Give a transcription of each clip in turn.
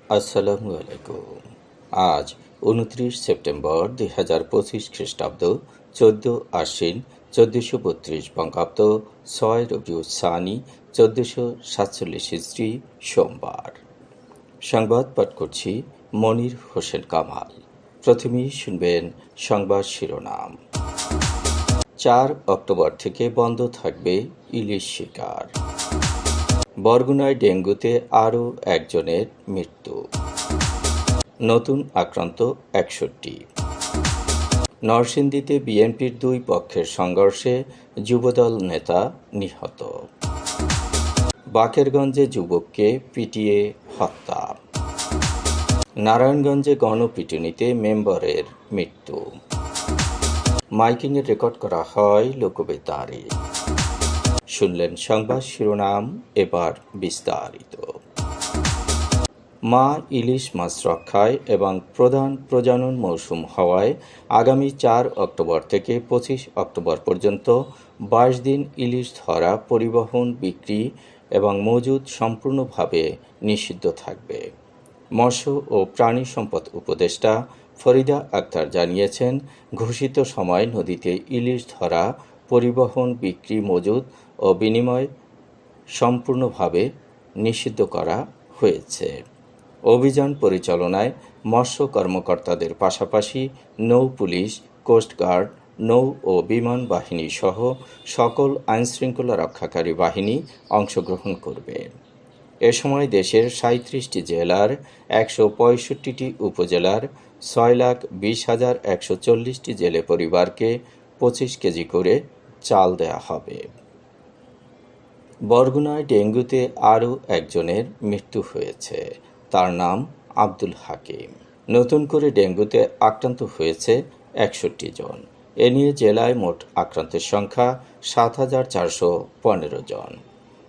আসসালামু আলাইকুম। আজ ২৯ সেপ্টেম্বর ২০২৫ খ্রিস্টাব্দ, ১৪ আশ্বিন ১৪৩২ বঙ্গাব্দ, ৬ রবিউল সানি ১৪৪৭ হিজরি, সোমবার। সংবাদ পাঠ করছি মনির হোসেন কামাল। প্রথমেই শুনবেন সংবাদ শিরোনাম। ৪ অক্টোবর থেকে বন্ধ থাকবে ইলিশ শিকার। বরগুনায় ডেঙ্গুতে আরও একজনের মৃত্যু। নতুন আক্রান্ত ৬১। নরসিংদীতে বিএনপির দুই পক্ষের সংঘর্ষে যুবদল নেতা নিহত। বাকেরগঞ্জে যুবককে পিটিয়ে হত্যা। নারায়ণগঞ্জে গণপিটুনিতে মেম্বারের মৃত্যু। মাইকিংয়ে রেকর্ড করা হয় লোকবেতারে। শুনলেন সংবাদ শিরোনাম, এবার বিস্তারিত। মা ইলিশ মাছ রক্ষায় এবং প্রধান প্রজনন মৌসুম হওয়ায় আগামী ৪ অক্টোবর থেকে ২৫ অক্টোবর পর্যন্ত ২২ দিন ইলিশ ধরা, পরিবহন, বিক্রি এবং মজুদ সম্পূর্ণভাবে নিষিদ্ধ থাকবে। মৎস্য ও প্রাণী সম্পদ উপদেষ্টা ফরিদা আক্তার জানিয়েছেন, ঘোষিত সময় নদীতে ইলিশ ধরা, পরিবহন, বিক্রি, মজুদ ও বিনিময় সম্পূর্ণভাবে নিষিদ্ধ করা হয়েছে। অভিযান পরিচালনায় মৎস্য কর্মকর্তাদের পাশাপাশি নৌ পুলিশ, কোস্টগার্ড, নৌ ও বিমান বাহিনী সহ সকল আইনশৃঙ্খলা রক্ষাকারী বাহিনী অংশগ্রহণ করবে। এ সময় দেশের ৩৭টি জেলার ১৬৫টি উপজেলার ৬,২০,১৪০টি জেলে পরিবারকে ২৫ কেজি করে চাল দেয়া হবে। বরগুনায় ডেঙ্গুতে আরও একজনের মৃত্যু হয়েছে। তার নাম আব্দুল হাকিম। নতুন করে ডেঙ্গুতে আক্রান্ত হয়েছে ৬১ জন। এ নিয়ে জেলায় মোট আক্রান্তের সংখ্যা ৭,৪১৫ জন।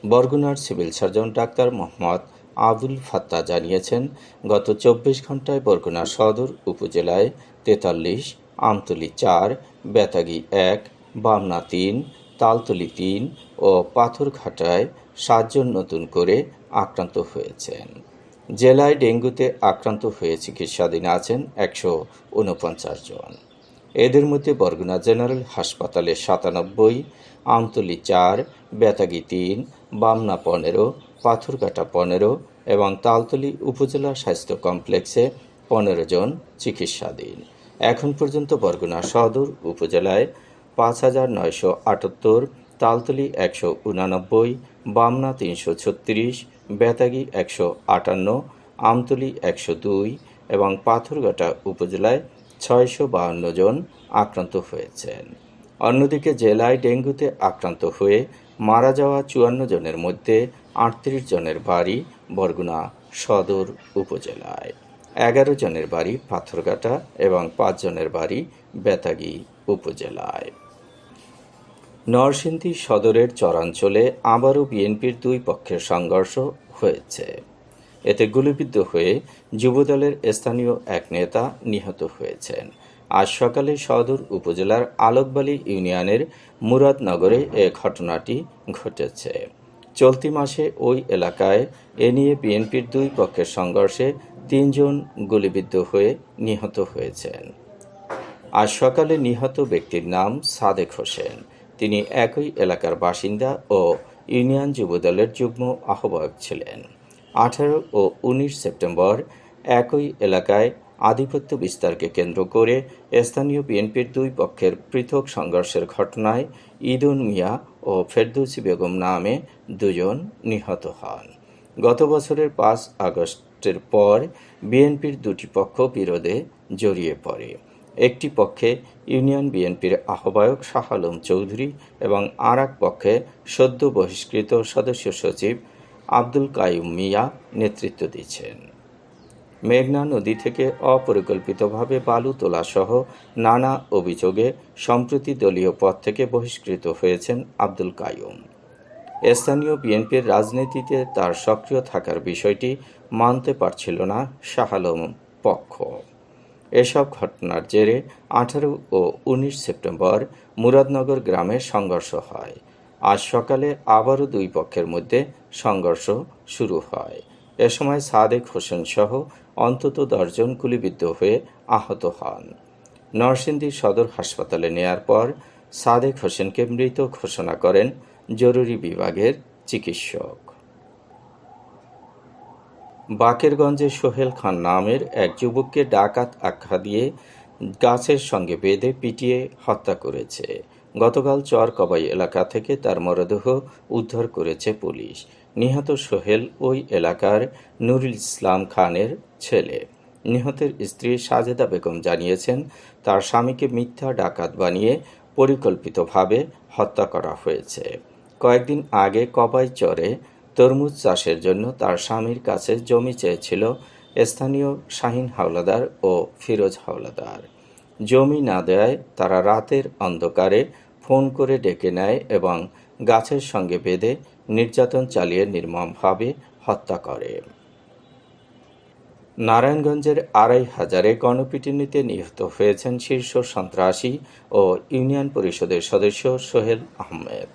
বরগুনার civil surgeon doctor Mohammad Abul Fattah জানিয়েছেন, গত ২৪ ঘণ্টায় বরগুনা সদর উপজেলায় ৪৩, আমতলী ৪, বেতাগী ১, বামনা ৩, তালতলী ৩ ও পাথরঘাটায় ৭ জন নতুন করে আক্রান্ত হয়েছেন। জেলায় ডেঙ্গুতে আক্রান্ত হয়ে চিকিৎসাধীন আছেন ১৪৯ জন। এদের মধ্যে বরগুনা জেনারেল হাসপাতালে ৯৭, আমতলী ৪, বেতাগী ৩, বামনা ১৫, পাথরঘাটা ১৫ এবং তালতলী উপজেলা স্বাস্থ্য কমপ্লেক্সে ১৫ জন চিকিৎসাধীন। এখন পর্যন্ত বরগুনা সদর উপজেলায় ৫,৯৭৮, তালতলী ১৮৯, বামনা ৩৩৬, বেতাগী ১৫৮, আমতলী ১০২ এবং পাথরঘাটা উপজেলায় ৬৫২ জন আক্রান্ত হয়েছেন। অন্যদিকে জেলায় ডেঙ্গুতে আক্রান্ত হয়ে মারা যাওয়া ৫৪ জনের মধ্যে ৩৮ জনের বাড়ি বরগুনা সদর উপজেলায়, ১১ জনের বাড়ি পাথরঘাটা এবং ৫ জনের বাড়ি বেতাগী উপজেলায়। নরসিংদী সদরের চরাঞ্চলে আবারও বিএনপির দুই পক্ষের সংঘর্ষ হয়েছে। এতে গুলিবিদ্ধ হয়ে যুবদলের স্থানীয় এক নেতা নিহত হয়েছেন। আজ সকালে সদর উপজেলার আলোকবালী ইউনিয়নের মুরাদনগরে এ ঘটনাটি ঘটেছে। চলতি মাসে ওই এলাকায় এ নিয়ে বিএনপির দুই পক্ষের সংঘর্ষে ৩ জন গুলিবিদ্ধ হয়ে নিহত হয়েছেন। আজ সকালে নিহত ব্যক্তির নাম সাদেক হোসেন। তিনি একই এলাকার বাসিন্দা ও ইউনিয়ন যুবদলের যুগ্ম আহ্বায়ক ছিলেন। ১৮ ও ১৯ সেপ্টেম্বর একই এলাকায় আধিপত্য বিস্তারকে কেন্দ্র করে স্থানীয় বিএনপির দুই পক্ষের পৃথক সংঘর্ষের ঘটনায় ঈদুন মিয়া ও ফেরদৌসী বেগম নামে ২ জন নিহত হন। গত বছরের ৫ আগস্টের পর বিএনপির দুটি পক্ষ বিরোধে জড়িয়ে পড়ে। একটি পক্ষে ইউনিয়ন বিএনপির আহ্বায়ক শাহ আলম চৌধুরী এবং আর এক পক্ষে সদ্য বহিষ্কৃত সদস্য সচিব আব্দুল কাইয়ুম মিয়া নেতৃত্ব দিচ্ছেন। মেঘনা নদী থেকে অপরিকল্পিতভাবে বালু তোলাসহ নানা অভিযোগে সম্প্রতি দলীয় পদ থেকে বহিষ্কৃত হয়েছেন আব্দুল কাইয়ুম। স্থানীয় বিএনপির রাজনীতিতে তার সক্রিয় থাকার বিষয়টি মানতে পারছিল না শাহ আলম পক্ষ। এসব ঘটনার জেরে ১৮ ও ১৯ সেপ্টেম্বর মুরাদনগর গ্রামে সংঘর্ষ হয়। আজ সকালে আবারও দুই পক্ষের মধ্যে সংঘর্ষ শুরু হয়। এ সময় সাদেক হোসেন সহ অন্তত 10 জন গুলিবিদ্ধ হয়ে আহত হন। নরসিংদী সদর হাসপাতালে নেয়ার পর সাদেক হোসেনকে মৃত ঘোষণা করেন জরুরি বিভাগের চিকিৎসক। বাকেরগঞ্জে সোহেল খান নামের এক যুবককে ডাকাত আখ্যা দিয়ে গাছের সঙ্গে বেঁধে পিটিয়ে হত্যা করেছে। গতকাল চরকবাই এলাকা থেকে তার মরদেহ উদ্ধার করেছে পুলিশ। নিহত সোহেল ওই এলাকার নুরুল ইসলাম খানের ছেলে। নিহতের স্ত্রী সাজেদা বেগম জানিয়েছেন, তার স্বামীকে মিথ্যা ডাকাত বানিয়ে পরিকল্পিতভাবে হত্যা করা হয়েছে। কয়েকদিন আগে কবাই চরে তরমুজ চাষের জন্য তার স্বামীর কাছে জমি চেয়েছিল স্থানীয় শাহিন হাওলাদার ও ফিরোজ হাওলাদার। জমি না দেওয়ায় তারা রাতের অন্ধকারে ফোন করে ডেকে নেয় এবং গাছের সঙ্গে বেঁধে নির্যাতন চালিয়ে নির্মমভাবে হত্যা করে। নারায়ণগঞ্জের ২৫০০ গণপিটুনিতে নিহত হয়েছেন শীর্ষ সন্ত্রাসী ও ইউনিয়ন পরিষদের সদস্য সোহেল আহমেদ।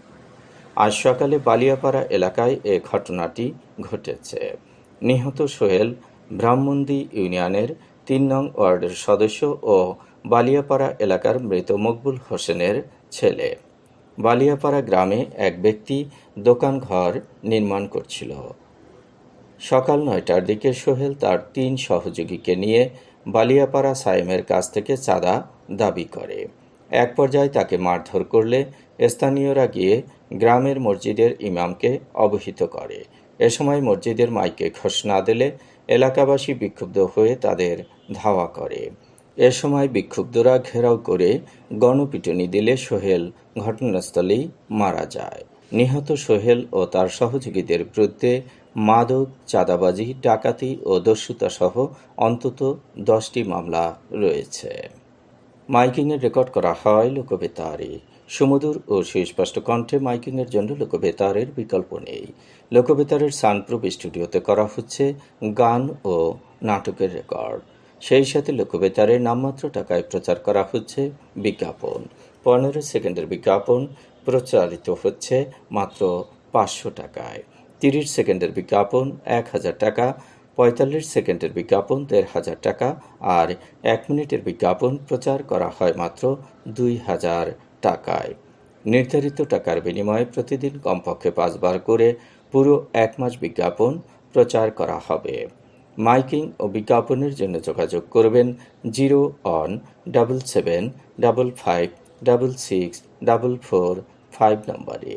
আজ সকালে বালিয়াপাড়া এলাকায় এ ঘটনাটি ঘটেছে। নিহত সোহেল ব্রাহ্মণদী ইউনিয়নের ৩ নং ওয়ার্ডের সদস্য ও বালিয়াপাড়া এলাকার মৃত মকবুল হোসেনের ছেলে। বালিয়াপাড়া গ্রামে এক ব্যক্তি দোকানঘর নির্মাণ করছিল। সকাল ৯টার দিকে সোহেল তার ৩ সহযোগীকে নিয়ে বালিয়াপাড়া সায়েমের কাছ থেকে চাঁদা দাবি করে। এক পর্যায়ে তাকে মারধর করলে স্থানীয়রা গিয়ে গ্রামের মসজিদের ইমামকে অবহিত করে। এ সময় মসজিদের মাইকে ঘোষণা দিলে এলাকাবাসী বিক্ষুব্ধ হয়ে তাদের ধাওয়া করে। এ সময় বিক্ষুব্ধরা ঘেরাও করে গণপিটুনি দিলে সোহেল ঘটনাস্থলেই মারা যায়। নিহত সোহেল ও তার সহযোগীদের বিরুদ্ধে মাদক, চাঁদাবাজি, ডাকাতি ও দস্যুতা সহ অন্তত 10টি মামলা রয়েছে। মাইকিংয়ের রেকর্ড করা হয় লোকবেতারে। সুমধুর ও সুস্পষ্ট কণ্ঠে মাইকিংয়ের জন্য লোকবেতারের বিকল্প নেই। লোকবেতারের সানপ্রুফ স্টুডিওতে করা হচ্ছে গান ও নাটকের রেকর্ড। সেই সাথে লোকবেতারের নামমাত্র টাকায় প্রচার করা হচ্ছে বিজ্ঞাপন। 15 সেকেন্ডের বিজ্ঞাপন প্রচারিত হচ্ছে মাত্র 500 টাকায়। 30 সেকেন্ডের বিজ্ঞাপন 1000 টাকা, 45 সেকেন্ডের বিজ্ঞাপন 1500 টাকা আর 1 মিনিটের বিজ্ঞাপন প্রচার করা হয় মাত্র 2000 টাকায়। নির্ধারিত টাকার বিনিময়ে প্রতিদিন কমপক্ষে 5 বার করে পুরো 1 মাস বিজ্ঞাপন প্রচার করা হবে। মাইকিং ও বিজ্ঞাপনের জন্য যোগাযোগ করবেন 0-1-77-55-66-44-5 নম্বরে।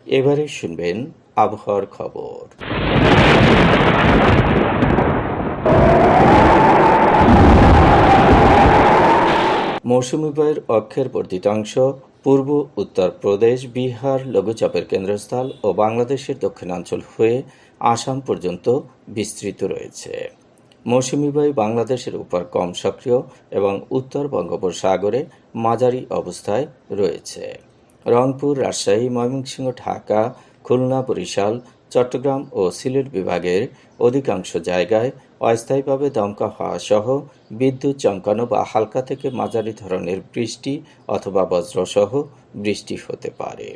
এবারে শুনবেন আবহাওয়ার খবর। মৌসুমী বায়ুর অক্ষের বর্ধিতাংশ পূর্ব উত্তরপ্রদেশ, বিহার লঘুচাপের কেন্দ্রস্থল ও বাংলাদেশের দক্ষিণাঞ্চল হয়ে আসাম পর্যন্ত বিস্তৃত রয়েছে। মৌসুমী বায়ু বাংলাদেশের উপর কম সক্রিয় এবং উত্তর বঙ্গোপসাগরে মাঝারি অবস্থায় রয়েছে। রংপুর, রাজশাহী, ময়মনসিংহ, ঢাকা, খুলনা, বরিশাল, চট্টগ্রাম ও সিলেট বিভাগের অধিকাংশ জায়গায় অস্থায়ীভাবে দমকা হাওয়া সহ বিদ্যুৎ চমকানো বা হালকা থেকে মাঝারি ধরনের বৃষ্টি অথবা বজ্রসহ বৃষ্টি হতে পারে।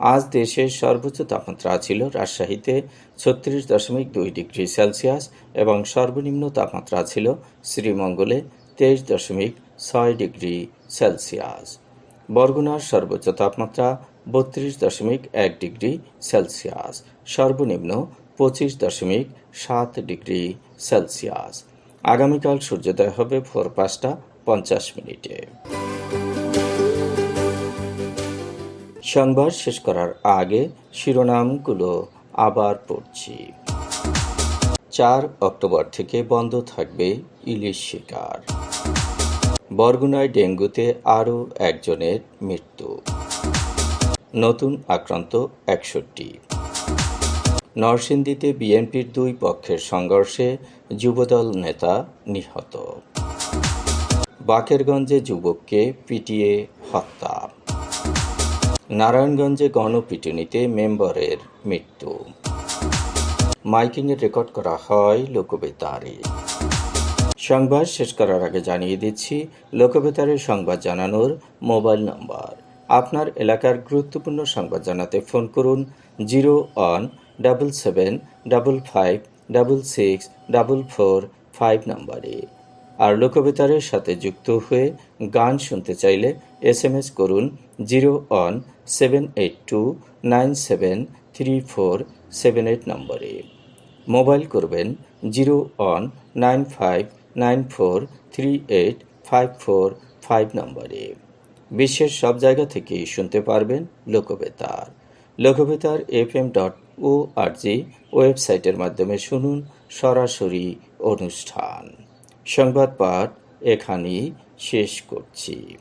আজ দেশের সর্বোচ্চ তাপমাত্রা ছিল রাজশাহীতে 36.2 ডিগ্রি সেলসিয়াস এবং সর্বনিম্ন তাপমাত্রা ছিল শ্রীমঙ্গলে 23.6 ডিগ্রি সেলসিয়াস। বরগুনার সর্বোচ্চ তাপমাত্রা 32.1 ডিগ্রি সেলসিয়াস, সর্বনিম্ন 25.7 ডিগ্রি সেলসিয়াস। আগামীকাল সূর্যোদয় হবে ভোর 5:50। সংবাদ শেষ করার আগে শিরোনামগুলো আবার পড়ছি। 4 অক্টোবর থেকে বন্ধ থাকবে ইলিশ শিকার। বরগুনায় ডেঙ্গুতে আরও একজনের মৃত্যু। নতুন আক্রান্ত 61। নরসিংদীতে বিএনপির 2 পক্ষের সংঘর্ষে যুবদল নেতা নিহত। বাকেরগঞ্জে যুবককে পিটিয়ে হত্যা। নারায়ণগঞ্জে গণপিটুনিতে মেম্বারের মৃত্যু। মাইকিংয়ের রেকর্ড করা হয় লোকবেতারে। সংবাদ শেষ করার আগে জানিয়ে দিচ্ছি লোকবেতারের সংবাদ জানানোর মোবাইল নম্বর। আপনার এলাকার গুরুত্বপূর্ণ সংবাদ জানাতে ফোন করুন 0177555 664445 নম্বরে। আর লোকবেতারের সাথে যুক্ত হয়ে গান শুনতে চাইলে SMS করুন 0178297347 নম্বরে। মোবাইল করবেন 0195943854 নম্বরে। বিশ্বের সব জায়গা থেকেই শুনতে পারবেন লোকবেতার। লোকবেতার FM.org ওয়েবসাইটের মাধ্যমে শুনুন সরাসরি অনুষ্ঠান। সংবাদ পাঠ এখানেই শেষ করছি।